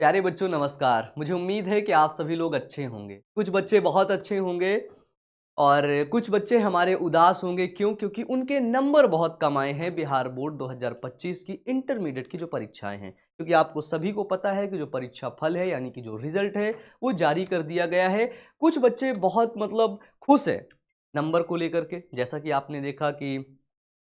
प्यारे बच्चों नमस्कार। मुझे उम्मीद है कि आप सभी लोग अच्छे होंगे। कुछ बच्चे बहुत अच्छे होंगे और कुछ बच्चे हमारे उदास होंगे। क्यों? क्योंकि उनके नंबर बहुत कम आए हैं बिहार बोर्ड 2025 की इंटरमीडिएट की जो परीक्षाएं हैं। क्योंकि आपको सभी को पता है कि जो परीक्षा फल है यानी कि जो रिजल्ट है वो जारी कर दिया गया है। कुछ बच्चे बहुत खुश है नंबर को लेकर के। जैसा कि आपने देखा कि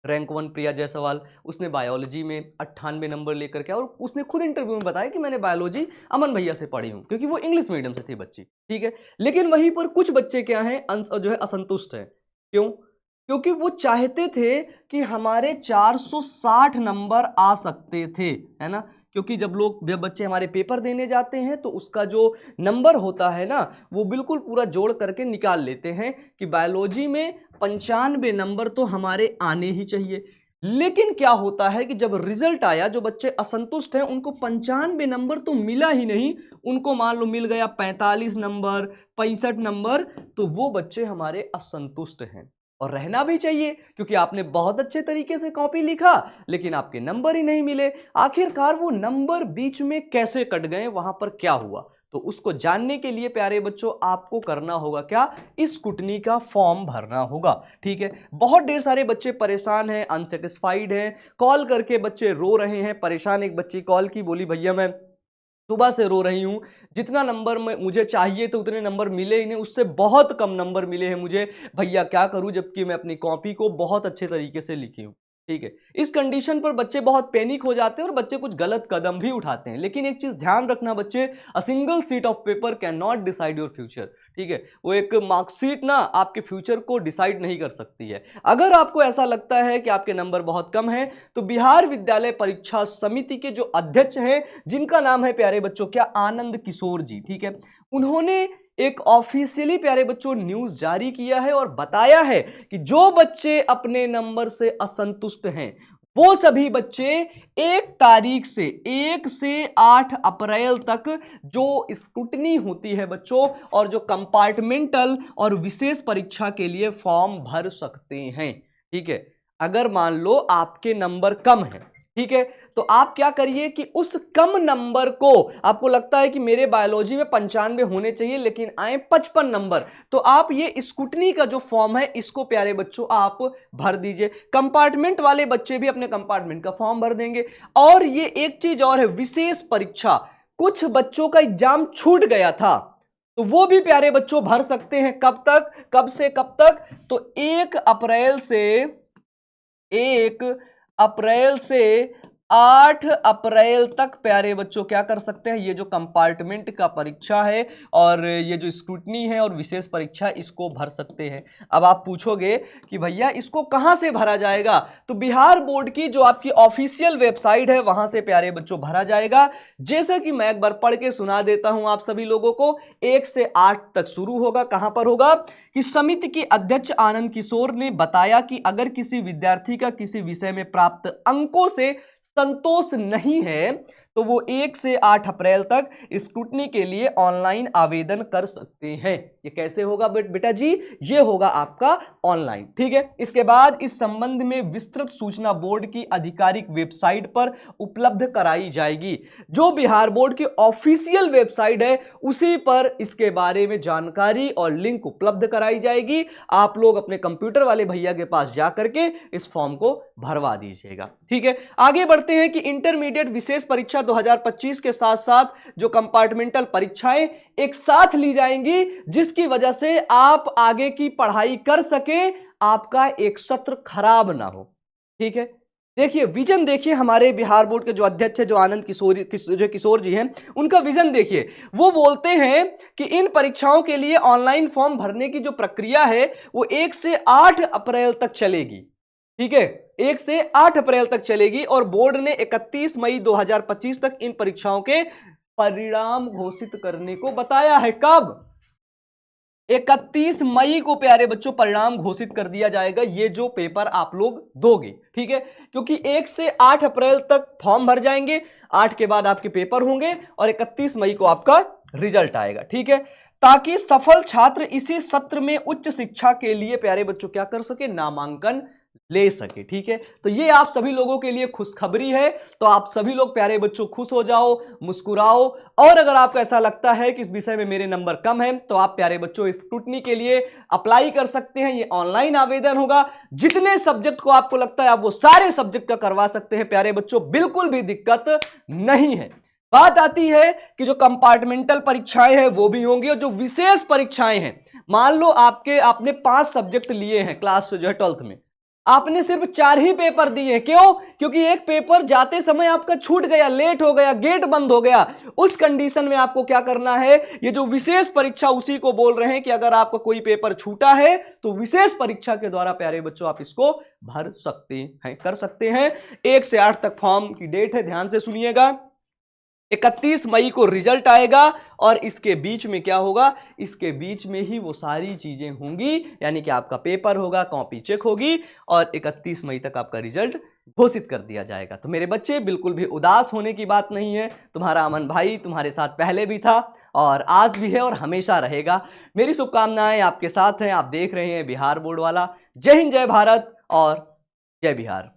रैंक 1 प्रिया जायसवाल, उसने बायोलॉजी में 98 नंबर लेकर के और उसने खुद इंटरव्यू में बताया कि मैंने बायोलॉजी अमन भैया से पढ़ी हूँ, क्योंकि वो इंग्लिश मीडियम से थी बच्ची। ठीक है, लेकिन वहीं पर कुछ बच्चे क्या हैं, जो है असंतुष्ट हैं। क्यों? क्योंकि वो चाहते थे कि हमारे 460 नंबर आ सकते थे, है ना। क्योंकि जब बच्चे हमारे पेपर देने जाते हैं तो उसका जो नंबर होता है ना, वो बिल्कुल पूरा जोड़ करके निकाल लेते हैं कि बायोलॉजी में 95 नंबर तो हमारे आने ही चाहिए। लेकिन क्या होता है कि जब रिजल्ट आया, जो बच्चे असंतुष्ट हैं उनको 95 नंबर तो मिला ही नहीं, उनको मान लो मिल गया 45 नंबर, 65 नंबर। तो वो बच्चे हमारे असंतुष्ट हैं और रहना भी चाहिए, क्योंकि आपने बहुत अच्छे तरीके से कॉपी लिखा लेकिन आपके नंबर ही नहीं मिले। आखिरकार वो नंबर बीच में कैसे कट गए, वहां पर क्या हुआ, तो उसको जानने के लिए प्यारे बच्चों आपको करना होगा क्या, इस स्क्रूटनी का फॉर्म भरना होगा। ठीक है, बहुत ढेर सारे बच्चे परेशान हैं, अनसेटिस्फाइड हैं, कॉल करके बच्चे रो रहे हैं, परेशान। एक बच्ची कॉल की, बोली भैया मैं सुबह से रो रही हूं, जितना नंबर मुझे चाहिए तो उतने नंबर मिले ही नहीं, उससे बहुत कम नंबर मिले हैं मुझे, भैया क्या करूं, जबकि मैं अपनी कॉपी को बहुत अच्छे तरीके से लिखी हूं। ठीक है, इस कंडीशन पर बच्चे बहुत पैनिक हो जाते हैं और बच्चे कुछ गलत कदम भी उठाते हैं। लेकिन एक चीज ध्यान रखना बच्चे, a single seat of paper can not decide your future. ठीक है, वो एक मार्कशीट ना आपके फ्यूचर को डिसाइड नहीं कर सकती है। अगर आपको ऐसा लगता है कि आपके नंबर बहुत कम है, तो बिहार विद्यालय परीक्षा समिति के जो अध्यक्ष हैं, जिनका नाम है प्यारे बच्चों क्या, आनंद किशोर जी, ठीक है, उन्होंने एक ऑफिशियली प्यारे बच्चों न्यूज जारी किया है और बताया है कि जो बच्चे अपने नंबर से असंतुष्ट हैं, वो सभी बच्चे 1 से 8 अप्रैल तक जो स्क्रूटनी होती है बच्चों, और जो कंपार्टमेंटल और विशेष परीक्षा के लिए फॉर्म भर सकते हैं। ठीक है, अगर मान लो आपके नंबर कम है, ठीक है, तो आप क्या करिए कि उस कम नंबर को, आपको लगता है कि मेरे बायोलॉजी में 95 होने चाहिए लेकिन आए 55 नंबर, तो आप ये स्क्रूटनी का जो फॉर्म है इसको प्यारे बच्चों आप भर दीजिए। कंपार्टमेंट वाले बच्चे भी अपने कंपार्टमेंट का फॉर्म भर देंगे। और ये एक चीज और है, विशेष परीक्षा, कुछ बच्चों का एग्जाम छूट गया था तो वो भी प्यारे बच्चों भर सकते हैं। कब तक, कब से कब तक, तो 1 अप्रैल से 8 अप्रैल तक प्यारे बच्चों क्या कर सकते हैं, ये जो कंपार्टमेंट का परीक्षा है और ये जो स्क्रूटनी है और विशेष परीक्षा, इसको भर सकते हैं। अब आप पूछोगे कि भैया इसको कहां से भरा जाएगा, तो बिहार बोर्ड की जो आपकी ऑफिशियल वेबसाइट है वहां से प्यारे बच्चों भरा जाएगा। जैसे कि मैं एक बार पढ़ के सुना देता हूं आप सभी लोगों को। 1 से 8 तक शुरू होगा, कहां पर होगा, कि समिति के अध्यक्ष आनंद किशोर ने बताया कि अगर किसी विद्यार्थी का किसी विषय में प्राप्त अंकों से संतोष नहीं है तो वो 1 से 8 अप्रैल तक स्क्रूटनी के लिए ऑनलाइन आवेदन कर सकते हैं। ये कैसे होगा बेटा जी, ये होगा आपका ऑनलाइन। ठीक है, इसके बाद इस संबंध में विस्तृत सूचना बोर्ड की आधिकारिक वेबसाइट पर उपलब्ध कराई जाएगी। जो बिहार बोर्ड की ऑफिशियल वेबसाइट है उसी पर इसके बारे में जानकारी और लिंक उपलब्ध कराई जाएगी। आप लोग अपने कंप्यूटर वाले भैया के पास जाकर के इस फॉर्म को भरवा दीजिएगा। ठीक है, आगे बढ़ते हैं कि इंटरमीडिएट विशेष परीक्षा 2025 के साथ साथ जो कंपार्टमेंटल परीक्षाएं एक साथ ली जाएंगी, जिसकी वजह से आप आगे की पढ़ाई कर सके, आपका एक सत्र खराब ना हो। ठीक है, देखिए विजन, देखिए हमारे बिहार बोर्ड के जो अध्यक्ष है, जो आनंद किशोर जी हैं, उनका विजन देखिए। वो बोलते हैं कि इन परीक्षाओं के लिए ऑनलाइन फॉर्म भरने की जो प्रक्रिया है वो 1 से 8 अप्रैल तक चलेगी। ठीक है, 1 से 8 अप्रैल तक चलेगी और बोर्ड ने 31 मई 2025 तक इन परीक्षाओं के परिणाम घोषित करने को बताया है। कब? 31 मई को प्यारे बच्चों परिणाम घोषित कर दिया जाएगा, ये जो पेपर आप लोग दोगे। ठीक है, क्योंकि 1 से 8 अप्रैल तक फॉर्म भर जाएंगे, 8 के बाद आपके पेपर होंगे और 31 मई को आपका रिजल्ट आएगा। ठीक है, ताकि सफल छात्र इसी सत्र में उच्च शिक्षा के लिए प्यारे बच्चों क्या कर सके, नामांकन ले सके। ठीक है, तो ये आप सभी लोगों के लिए खुशखबरी है। तो आप सभी लोग प्यारे बच्चों खुश हो जाओ, मुस्कुराओ। और अगर आपको ऐसा लगता है कि इस विषय में मेरे नंबर कम है तो आप प्यारे बच्चों स्क्रूटनी के लिए अप्लाई कर सकते हैं। ये ऑनलाइन आवेदन होगा। जितने सब्जेक्ट को आपको लगता है आप वो सारे सब्जेक्ट का करवा सकते हैं प्यारे बच्चों, बिल्कुल भी दिक्कत नहीं है। बात आती है कि जो कंपार्टमेंटल परीक्षाएं हैं वो भी होंगी, और जो विशेष परीक्षाएं हैं, मान लो आपने 5 सब्जेक्ट लिए हैं क्लास जो है 12th में, आपने सिर्फ 4 ही पेपर दिए। क्यों? क्योंकि एक पेपर जाते समय आपका छूट गया, लेट हो गया, गेट बंद हो गया। उस कंडीशन में आपको क्या करना है, ये जो विशेष परीक्षा उसी को बोल रहे हैं कि अगर आपका कोई पेपर छूटा है तो विशेष परीक्षा के द्वारा प्यारे बच्चों आप इसको भर सकते हैं, कर सकते हैं। 1 से 8 तक फॉर्म की डेट है, ध्यान से सुनिएगा। 31 मई को रिजल्ट आएगा और इसके बीच में क्या होगा, इसके बीच में ही वो सारी चीजें होंगी, यानी कि आपका पेपर होगा, कॉपी चेक होगी और 31 मई तक आपका रिजल्ट घोषित कर दिया जाएगा। तो मेरे बच्चे बिल्कुल भी उदास होने की बात नहीं है। तुम्हारा अमन भाई तुम्हारे साथ पहले भी था और आज भी है और हमेशा रहेगा। मेरी शुभकामनाएं आपके साथ हैं। आप देख रहे हैं बिहार बोर्ड वाला। जय हिंद, जय भारत और जय बिहार।